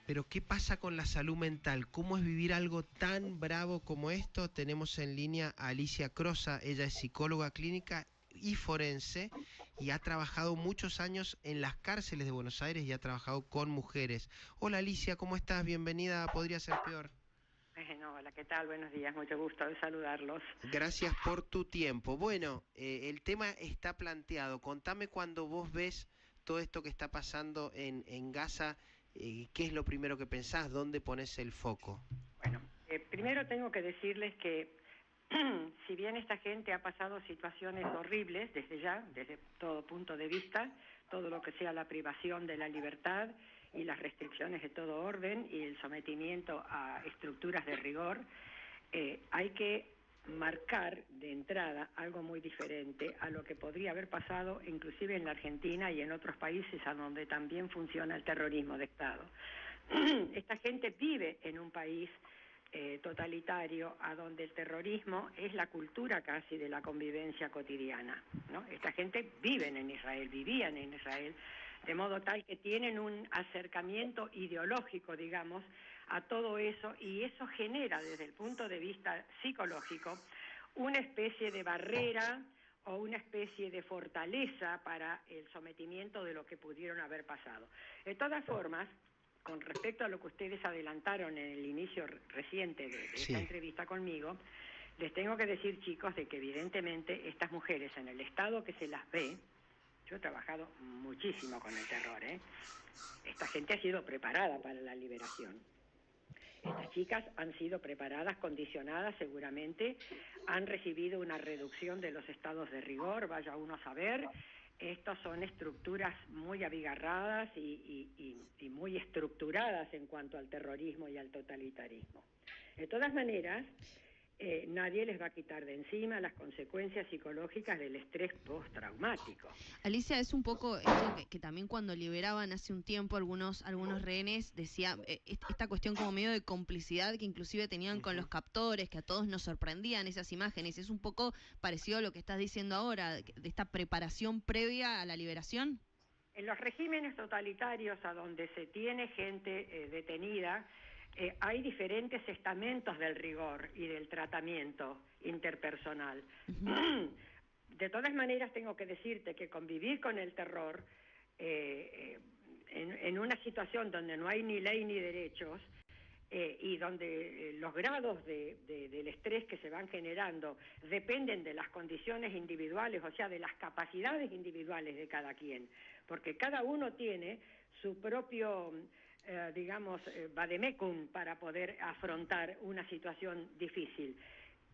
Pero ¿qué pasa con la salud mental? ¿Cómo es vivir algo tan bravo como esto? Tenemos en línea a Alicia Crosa, ella es psicóloga clínica y forense y ha trabajado muchos años en las cárceles de Buenos Aires y ha trabajado con mujeres. Hola Alicia, ¿cómo estás? Bienvenida a Podría Ser Peor. No, hola, ¿qué tal? Buenos días, mucho gusto de saludarlos. Gracias por tu tiempo. Bueno, el tema está planteado. Contame cuando vos ves todo esto que está pasando en Gaza, ¿qué es lo primero que pensás? ¿Dónde pones el foco? Bueno, primero tengo que decirles que si bien esta gente ha pasado situaciones horribles desde todo punto de vista, todo lo que sea la privación de la libertad y las restricciones de todo orden y el sometimiento a estructuras de rigor, hay que marcar de entrada algo muy diferente a lo que podría haber pasado inclusive en la Argentina y en otros países a donde también funciona el terrorismo de Estado. Esta gente vive en un país totalitario, a donde el terrorismo es la cultura casi de la convivencia cotidiana, ¿no? Esta gente vivían en Israel, de modo tal que tienen un acercamiento ideológico, digamos, a todo eso, y eso genera, desde el punto de vista psicológico, una especie de barrera o una especie de fortaleza para el sometimiento de lo que pudieron haber pasado. De todas formas, con respecto a lo que ustedes adelantaron en el inicio reciente de esta entrevista conmigo, les tengo que decir, chicos, de que evidentemente estas mujeres, en el estado que se las ve, yo he trabajado muchísimo con el terror, esta gente ha sido preparada para la liberación. Estas chicas han sido preparadas, condicionadas seguramente, han recibido una reducción de los estados de rigor, vaya uno a saber. Estas son estructuras muy abigarradas y muy estructuradas en cuanto al terrorismo y al totalitarismo. De todas maneras, nadie les va a quitar de encima las consecuencias psicológicas del estrés postraumático. Alicia, es un poco esto que también cuando liberaban hace un tiempo algunos rehenes, decía esta cuestión como medio de complicidad que inclusive tenían con los captores, que a todos nos sorprendían esas imágenes. ¿Es un poco parecido a lo que estás diciendo ahora, de esta preparación previa a la liberación? En los regímenes totalitarios a donde se tiene gente detenida, hay diferentes estamentos del rigor y del tratamiento interpersonal. De todas maneras, tengo que decirte que convivir con el terror en una situación donde no hay ni ley ni derechos, y donde los grados del estrés que se van generando dependen de las condiciones individuales, o sea, de las capacidades individuales de cada quien, porque cada uno tiene su propio, vademecum para poder afrontar una situación difícil.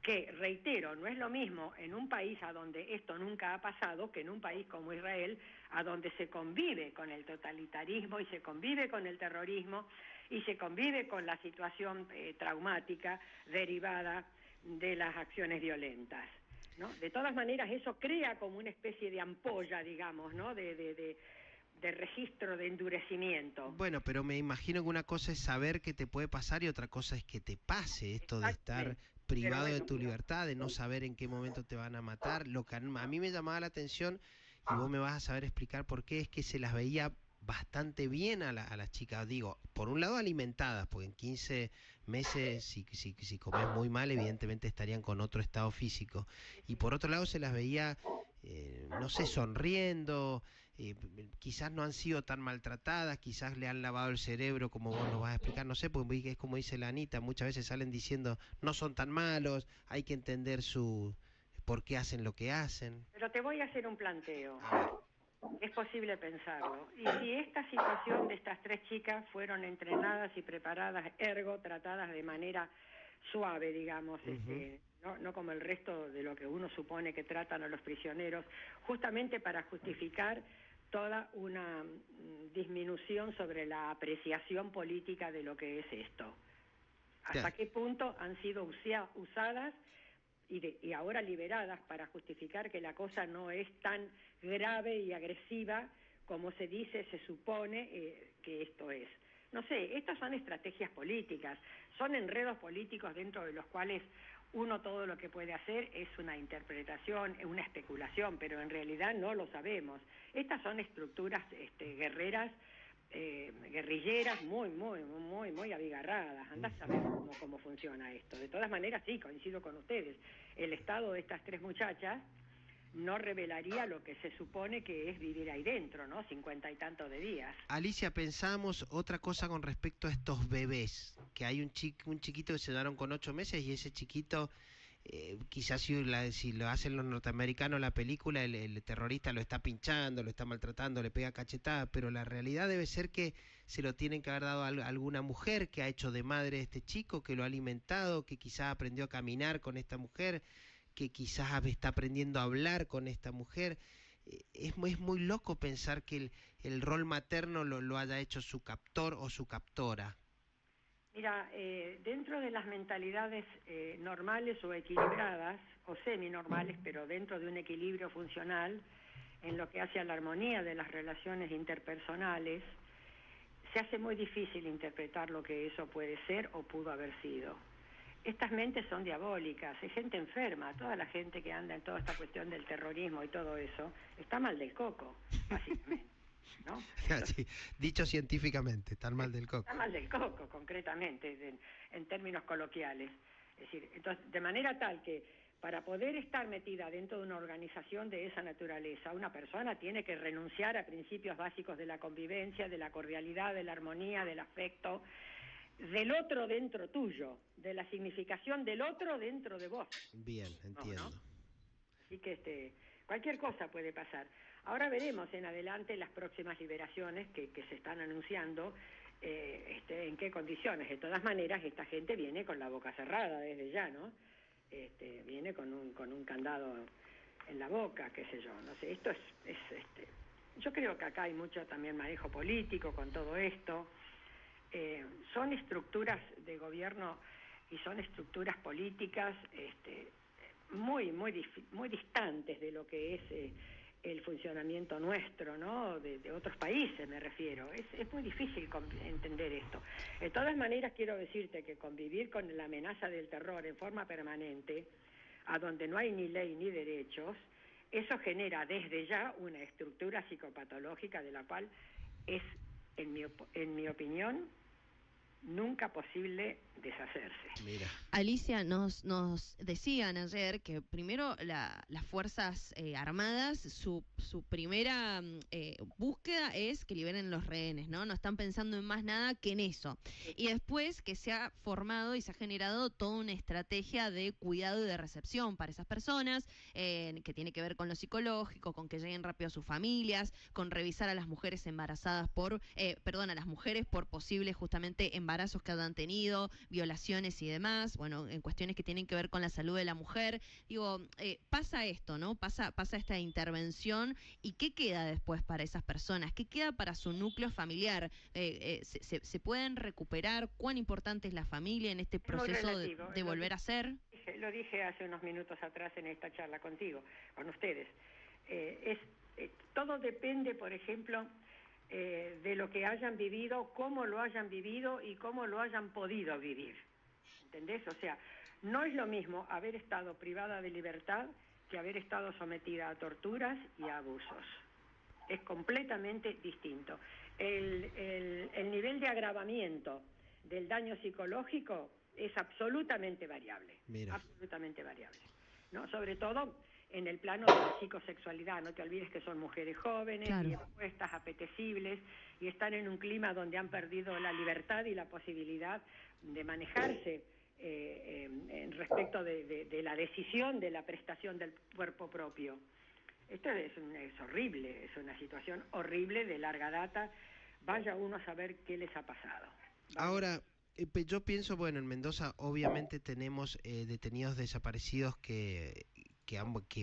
Que, reitero, no es lo mismo en un país a donde esto nunca ha pasado que en un país como Israel, a donde se convive con el totalitarismo y se convive con el terrorismo y se convive con la situación traumática derivada de las acciones violentas, ¿no? De todas maneras, eso crea como una especie de ampolla, digamos, ¿no? de registro de endurecimiento. Bueno, pero me imagino que una cosa es saber qué te puede pasar y otra cosa es que te pase esto de estar privado de tu libertad, de no saber en qué momento te van a matar. Lo que a mí me llamaba la atención, y vos me vas a saber explicar por qué, es que se las veía bastante bien a las chicas, digo, por un lado alimentadas, porque en 15 meses si comes muy mal evidentemente estarían con otro estado físico, y por otro lado se las veía no sé, sonriendo, quizás no han sido tan maltratadas, quizás le han lavado el cerebro como vos nos vas a explicar, no sé, porque es como dice la Anita, muchas veces salen diciendo no son tan malos, hay que entender por qué hacen lo que hacen. Pero te voy a hacer un planteo. Es posible pensarlo. Y si esta situación de estas tres chicas fueron entrenadas y preparadas, ergo tratadas de manera suave, digamos, no como el resto de lo que uno supone que tratan a los prisioneros, justamente para justificar toda una disminución sobre la apreciación política de lo que es esto. ¿Hasta qué punto han sido usadas y ahora liberadas para justificar que la cosa no es tan grave y agresiva como se dice, se supone que esto es? No sé, estas son estrategias políticas, son enredos políticos dentro de los cuales uno todo lo que puede hacer es una interpretación, una especulación, pero en realidad no lo sabemos. Estas son estructuras guerreras guerrilleras muy abigarradas. Andá a saber cómo funciona esto. De todas maneras, sí, coincido con ustedes. El estado de estas 3 muchachas no revelaría lo que se supone que es vivir ahí dentro, ¿no? 50 y tantos de días. Alicia, pensamos otra cosa con respecto a estos bebés, que hay un chiquito que se llevaron con 8 meses y ese chiquito, quizás si lo hacen los norteamericanos la película, el terrorista lo está pinchando, lo está maltratando, le pega cachetada, pero la realidad debe ser que se lo tienen que haber dado a alguna mujer que ha hecho de madre a este chico, que lo ha alimentado, que quizás aprendió a caminar con esta mujer, que quizás está aprendiendo a hablar con esta mujer. Es muy loco pensar que el rol materno lo haya hecho su captor o su captora. Mira, dentro de las mentalidades normales o equilibradas, o semi-normales, pero dentro de un equilibrio funcional, en lo que hace a la armonía de las relaciones interpersonales, se hace muy difícil interpretar lo que eso puede ser o pudo haber sido. Estas mentes son diabólicas, es gente enferma, toda la gente que anda en toda esta cuestión del terrorismo y todo eso, está mal del coco, básicamente, ¿no? Sí, dicho científicamente, está mal del coco. Está mal del coco, concretamente, en términos coloquiales. Es decir, entonces, de manera tal que para poder estar metida dentro de una organización de esa naturaleza, una persona tiene que renunciar a principios básicos de la convivencia, de la cordialidad, de la armonía, del afecto, del otro dentro tuyo, de la significación del otro dentro de vos. Bien, entiendo. ¿No? Así que cualquier cosa puede pasar. Ahora veremos en adelante las próximas liberaciones que se están anunciando, en qué condiciones. De todas maneras, esta gente viene con la boca cerrada desde ya, ¿no? Viene con un candado en la boca, qué sé yo, no sé. Esto yo creo que acá hay mucho también manejo político con todo esto. Son estructuras de gobierno y son estructuras políticas muy distantes de lo que es el funcionamiento nuestro, ¿no? De otros países me refiero. Es muy difícil entender esto. De todas maneras, quiero decirte que convivir con la amenaza del terror en forma permanente, a donde no hay ni ley ni derechos, eso genera desde ya una estructura psicopatológica de la cual es, en mi opinión, nunca posible deshacerse. Mira. Alicia, nos decían ayer que primero las Fuerzas Armadas, su primera búsqueda es que liberen los rehenes, ¿no? No están pensando en más nada que en eso. Y después que se ha formado y se ha generado toda una estrategia de cuidado y de recepción para esas personas, que tiene que ver con lo psicológico, con que lleguen rápido a sus familias, con revisar a las mujeres embarazadas a las mujeres por posibles justamente embarazos que hayan tenido, violaciones y demás, bueno, en cuestiones que tienen que ver con la salud de la mujer. Digo, pasa esto, ¿no? Pasa esta intervención, ¿y qué queda después para esas personas? ¿Qué queda para su núcleo familiar? ¿Se pueden recuperar? ¿Cuán importante es la familia en este proceso de volver a ser? Lo dije hace unos minutos atrás en esta charla contigo, con ustedes. Todo depende, por ejemplo, de lo que hayan vivido, cómo lo hayan vivido y cómo lo hayan podido vivir. ¿Entendés? O sea, no es lo mismo haber estado privada de libertad que haber estado sometida a torturas y a abusos. Es completamente distinto. El nivel de agravamiento del daño psicológico es absolutamente variable. Mira. Absolutamente variable, ¿no? Sobre todo en el plano de la psicosexualidad. No te olvides que son mujeres jóvenes, claro, y expuestas, apetecibles, y están en un clima donde han perdido la libertad y la posibilidad de manejarse en respecto de la decisión de la prestación del cuerpo propio. Esto es horrible, es una situación horrible de larga data. Vaya uno a saber qué les ha pasado. Ahora, yo pienso, bueno, en Mendoza obviamente tenemos detenidos desaparecidos que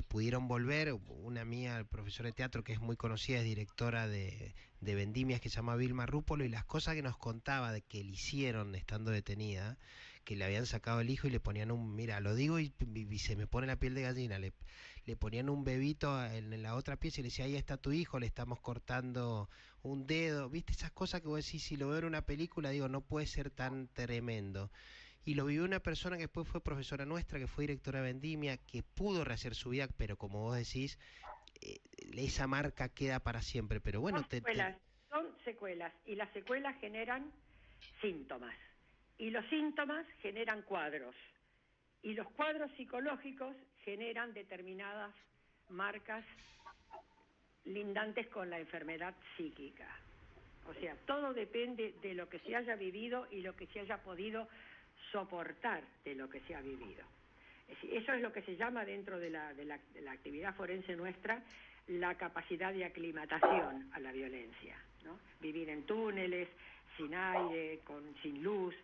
pudieron volver. Una mía, profesora de teatro que es muy conocida, es directora de Vendimias, que se llama Vilma Rúpolo, y las cosas que nos contaba de que le hicieron estando detenida, que le habían sacado el hijo y le ponían mira, lo digo y se me pone la piel de gallina, le ponían un bebito en la otra pieza y le decía, ahí está tu hijo, le estamos cortando un dedo, viste, esas cosas que vos decís, si lo veo en una película, digo, no puede ser tan tremendo. Y lo vivió una persona que después fue profesora nuestra, que fue directora de Vendimia, que pudo rehacer su vida, pero como vos decís, esa marca queda para siempre. Pero bueno, secuelas, y las secuelas generan síntomas, y los síntomas generan cuadros, y los cuadros psicológicos generan determinadas marcas lindantes con la enfermedad psíquica. O sea, todo depende de lo que se haya vivido y lo que se haya podido soportar de lo que se ha vivido. Eso es lo que se llama dentro de la actividad forense nuestra la capacidad de aclimatación a la violencia, ¿no? Vivir en túneles, sin aire, sin luz,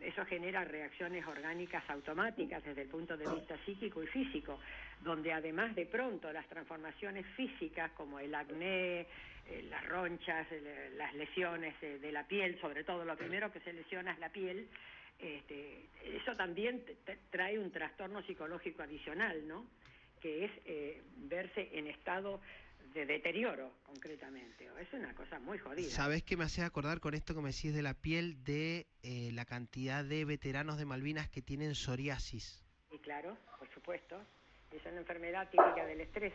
eso genera reacciones orgánicas automáticas desde el punto de vista psíquico y físico, donde además de pronto las transformaciones físicas como el acné, las ronchas, las lesiones de la piel, sobre todo lo primero que se lesiona es la piel, eso también trae un trastorno psicológico adicional, ¿no? Que es verse en estado de deterioro, concretamente. Es una cosa muy jodida. ¿Sabés qué me hace acordar con esto que me decís de la piel, de la cantidad de veteranos de Malvinas que tienen psoriasis? Y claro, por supuesto. Es una enfermedad típica del estrés.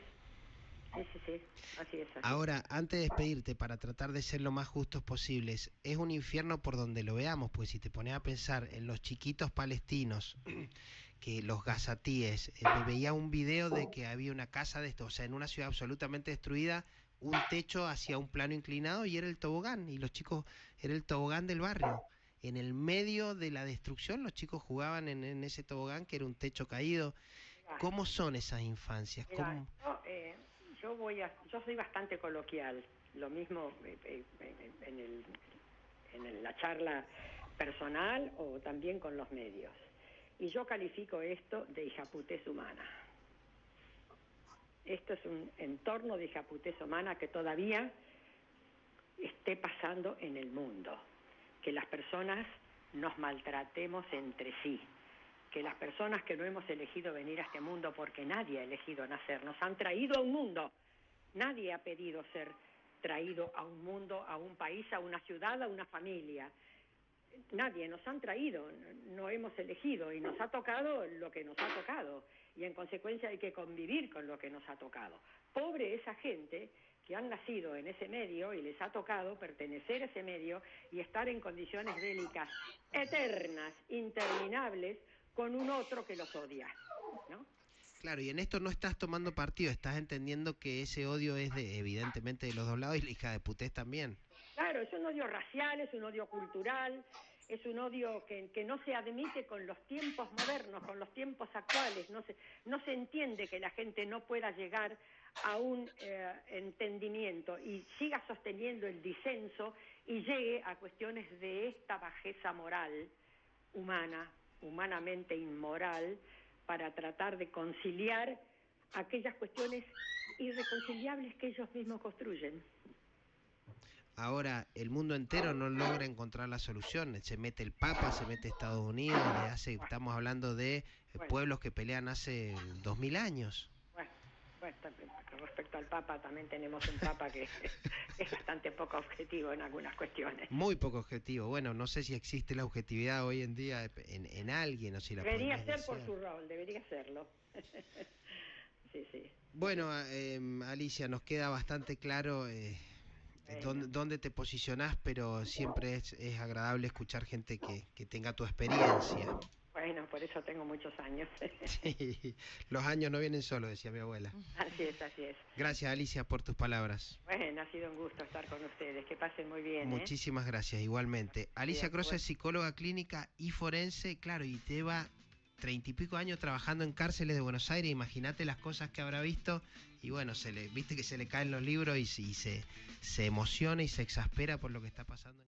Sí, así es. Ahora, antes de despedirte, para tratar de ser lo más justos posibles, es un infierno por donde lo veamos, pues si te pones a pensar en los chiquitos palestinos, que los gazatíes, me veía un video de que había una casa de esto, o sea, en una ciudad absolutamente destruida, un techo hacia un plano inclinado y era el tobogán, y los chicos, era el tobogán del barrio. En el medio de la destrucción, los chicos jugaban en ese tobogán que era un techo caído. ¿Cómo son esas infancias? ¿Cómo? Yo soy bastante coloquial, lo mismo en la charla personal o también con los medios. Y yo califico esto de hijaputez humana. Esto es un entorno de hijaputez humana que todavía esté pasando en el mundo. Que las personas nos maltratemos entre sí. Que las personas que no hemos elegido venir a este mundo, porque nadie ha elegido nacer, nos han traído a un mundo. Nadie ha pedido ser traído a un mundo, a un país, a una ciudad, a una familia. Nadie, nos han traído, no hemos elegido y nos ha tocado lo que nos ha tocado y en consecuencia hay que convivir con lo que nos ha tocado. Pobre esa gente que han nacido en ese medio y les ha tocado pertenecer a ese medio y estar en condiciones bélicas eternas, interminables, con un otro que los odia, ¿no? Claro, y en esto no estás tomando partido, estás entendiendo que ese odio es evidentemente de los dos lados y la hija de putés también. Claro, es un odio racial, es un odio cultural, es un odio que no se admite con los tiempos modernos, con los tiempos actuales. No se entiende que la gente no pueda llegar a un entendimiento y siga sosteniendo el disenso y llegue a cuestiones de esta bajeza moral humana, humanamente inmoral, para tratar de conciliar aquellas cuestiones irreconciliables que ellos mismos construyen. Ahora, el mundo entero no logra encontrar la solución. Se mete el Papa, se mete Estados Unidos, estamos hablando de pueblos que pelean hace 2000 años. Bueno, respecto al Papa, también tenemos un Papa que es bastante poco objetivo en algunas cuestiones. Muy poco objetivo. Bueno, no sé si existe la objetividad hoy en día en alguien o si la debería ser por su rol, debería serlo. Sí. Bueno, Alicia, nos queda bastante claro dónde te posicionás, pero siempre es agradable escuchar gente que tenga tu experiencia. Bueno, por eso tengo muchos años. Sí, los años no vienen solos, decía mi abuela. Así es. Gracias, Alicia, por tus palabras. Bueno, ha sido un gusto estar con ustedes. Que pasen muy bien. Muchísimas gracias, igualmente. Alicia Croce es psicóloga clínica y forense, claro, y lleva 30 y pico años trabajando en cárceles de Buenos Aires. Imagínate las cosas que habrá visto. Y bueno, viste que se le caen los libros y se emociona y se exaspera por lo que está pasando.